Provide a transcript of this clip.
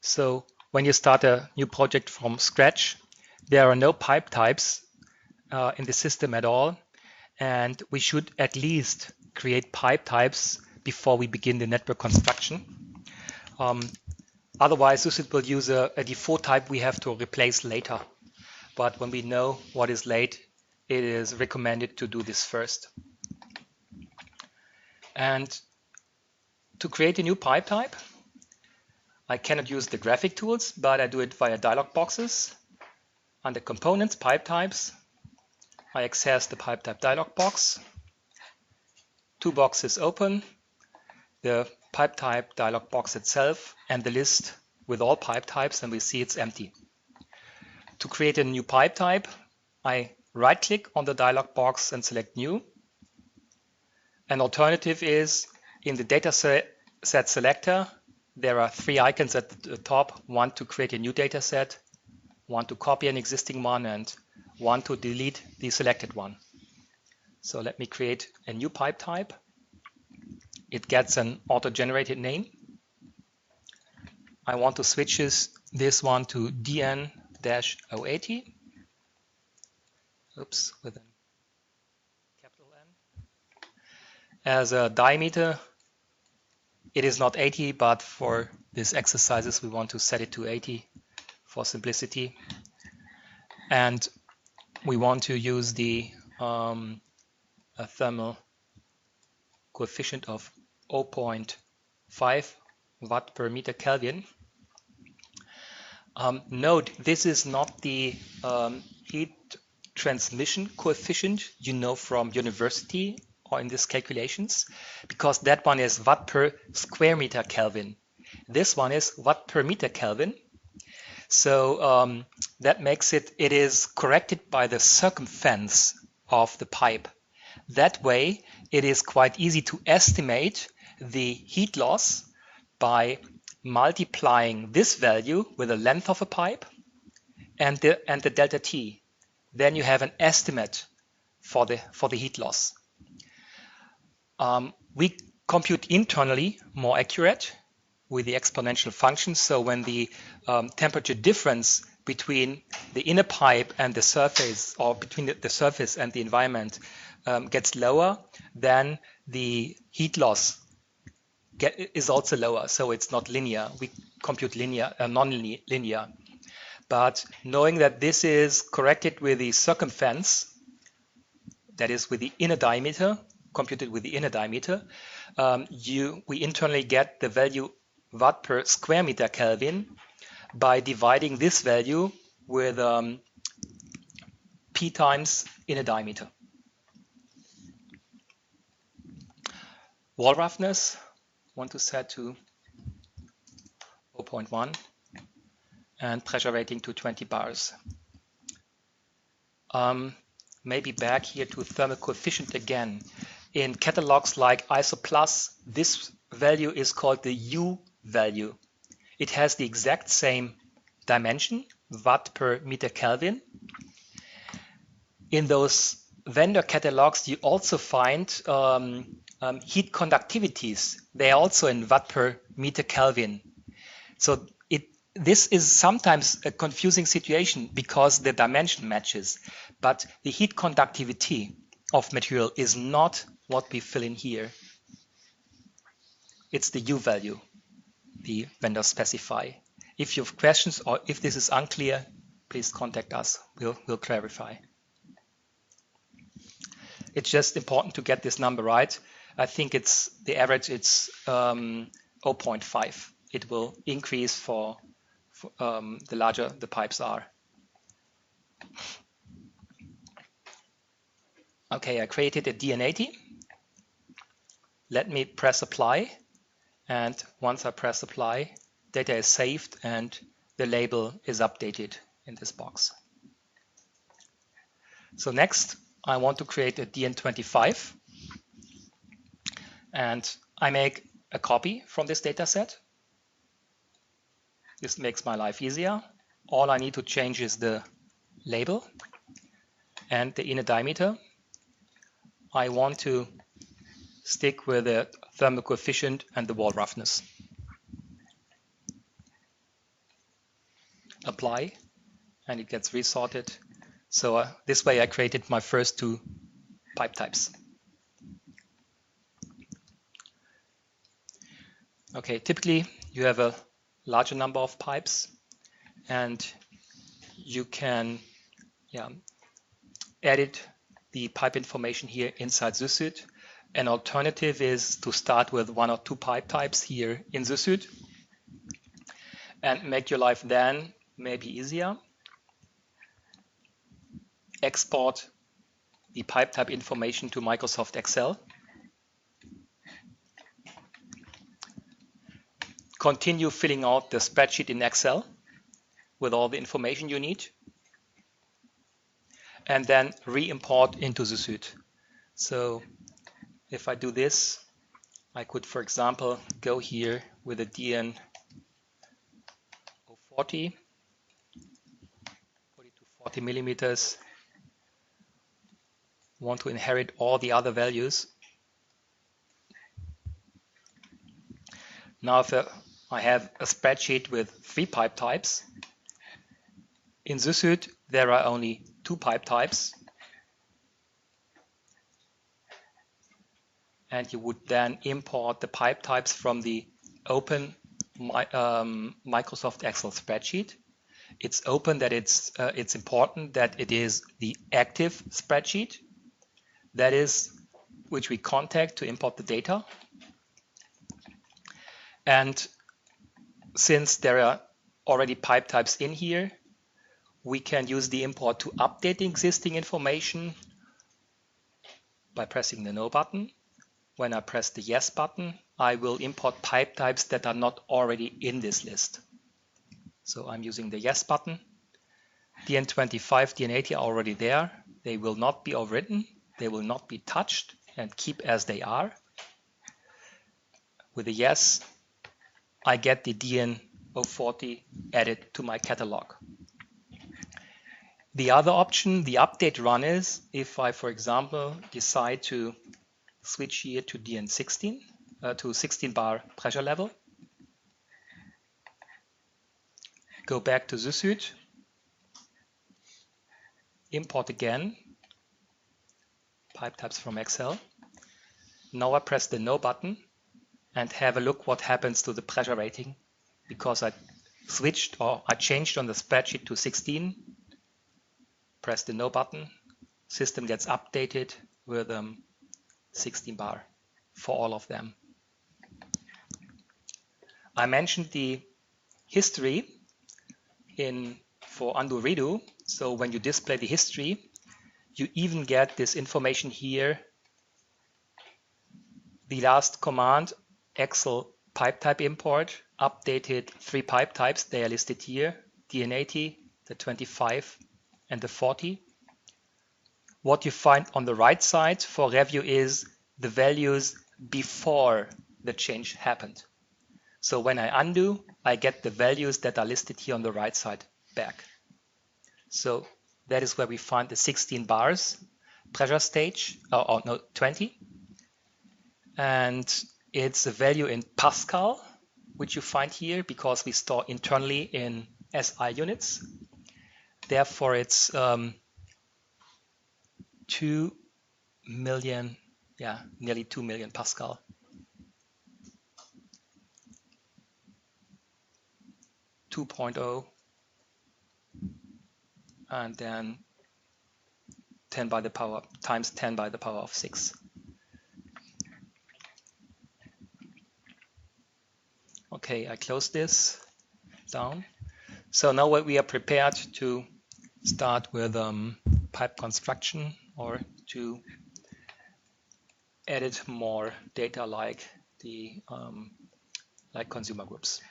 So when you start a new project from scratch, there are no pipe types in the system at all. And we should at least create pipe types before we begin the network construction. Otherwise, this will use a default type we have to replace later. But when we know what is late, it is recommended to do this first. And to create a new pipe type, I cannot use the graphic tools, but I do it via dialog boxes. Under Components, Pipe Types, I access the pipe type dialog box. Two boxes open, the pipe type dialog box itself and the list with all pipe types, and we see it's empty. To create a new pipe type, I right-click on the dialog box and select New. An alternative is in the dataset selector, there are three icons at the top, one to create a new dataset, one to copy an existing one, and one to delete the selected one. So let me create a new pipe type. It gets an auto-generated name. I want to switch this one to DN-080. Oops, with a capital N. As a diameter, it is not 80, but for these exercises, we want to set it to 80 for simplicity. And we want to use the thermal coefficient of 0.5 watt per meter Kelvin. Note, this is not the heat transmission coefficient you know from university or in these calculations, because that one is watt per square meter Kelvin. This one is watt per meter Kelvin. So that makes it is corrected by the circumference of the pipe. That way, it is quite easy to estimate the heat loss by multiplying this value with the length of a pipe and the delta T. Then you have an estimate for the heat loss. We compute internally more accurate with the exponential function. So when the temperature difference between the inner pipe and the surface, or between the surface and the environment, gets lower, then the heat loss is also lower. So it's not linear. We compute linear, non-linear. But knowing that this is corrected with the circumference, that is with the inner diameter, computed with the inner diameter, we internally get the value watt per square meter Kelvin by dividing this value with P times inner diameter. Wall roughness, want to set to 0.1 and pressure rating to 20 bars. Maybe back here to thermal coefficient again. In catalogs like ISO+, this value is called the U value. It has the exact same dimension, watt per meter Kelvin. In those vendor catalogs, you also find heat conductivities. They are also in watt per meter Kelvin. So this is sometimes a confusing situation because the dimension matches, but the heat conductivity of material is not what we fill in here. It's the U value the vendors specify. If you have questions or if this is unclear, please contact us. We'll clarify. It's just important to get this number right. I think it's the average. It's 0.5. It will increase for the larger the pipes are. Okay, I created a DN80. Let me press apply, and once I press apply, data is saved and the label is updated in this box. So next, I want to create a DN25, and I make a copy from this data set. This makes my life easier. All I need to change is the label and the inner diameter. I want to stick with the thermal coefficient and the wall roughness. apply, and it gets resorted. So this way I created my first two pipe types. Okay, typically you have a larger number of pipes, and you can edit the pipe information here inside ZSUIT. An alternative is to start with one or two pipe types here in ZSUIT and make your life then maybe easier. Export the pipe type information to Microsoft Excel. Continue filling out the spreadsheet in Excel with all the information you need, and then re-import into ZSUIT. So if I do this, I could, for example, go here with a DN 40 to 40 millimeters. Want to inherit all the other values. Now if I have a spreadsheet with 3 pipe types, in ZSUIT there are only 2 pipe types, and you would then import the pipe types from the open Microsoft Excel spreadsheet. It's open that it's important that it is the active spreadsheet, that is, which we contact to import the data. And since there are already pipe types in here, we can use the import to update the existing information by pressing the No button. When I press the Yes button, I will import pipe types that are not already in this list. So I'm using the Yes button. DN25, DN80 are already there. They will not be overwritten. They will not be touched and keep as they are. With a Yes, I get the DN040 added to my catalog. The other option, the update run, is if I, for example, decide to switch here to DN16, to 16 bar pressure level. Go back to ZSUIT, import again, pipe types from Excel. Now I press the No button and have a look what happens to the pressure rating, because I switched or I changed on the spreadsheet to 16. Press the No button, system gets updated with 16 bar for all of them. I mentioned the history for undo redo. So when you display the history, you even get this information here. The last command, Excel pipe type import, updated 3 pipe types. They are listed here, DN80, the 25, and the 40. What you find on the right side for review is the values before the change happened. So when I undo, I get the values that are listed here on the right side back. So that is where we find the 16 bars pressure stage, 20. And it's a value in Pascal, which you find here because we store internally in SI units. Therefore, it's 2 million, nearly 2 million Pascal. .0 and then 10 by the power times 10 by the power of 6. Okay, I close this down. So now we are prepared to start with pipe construction or to edit more data like the like consumer groups.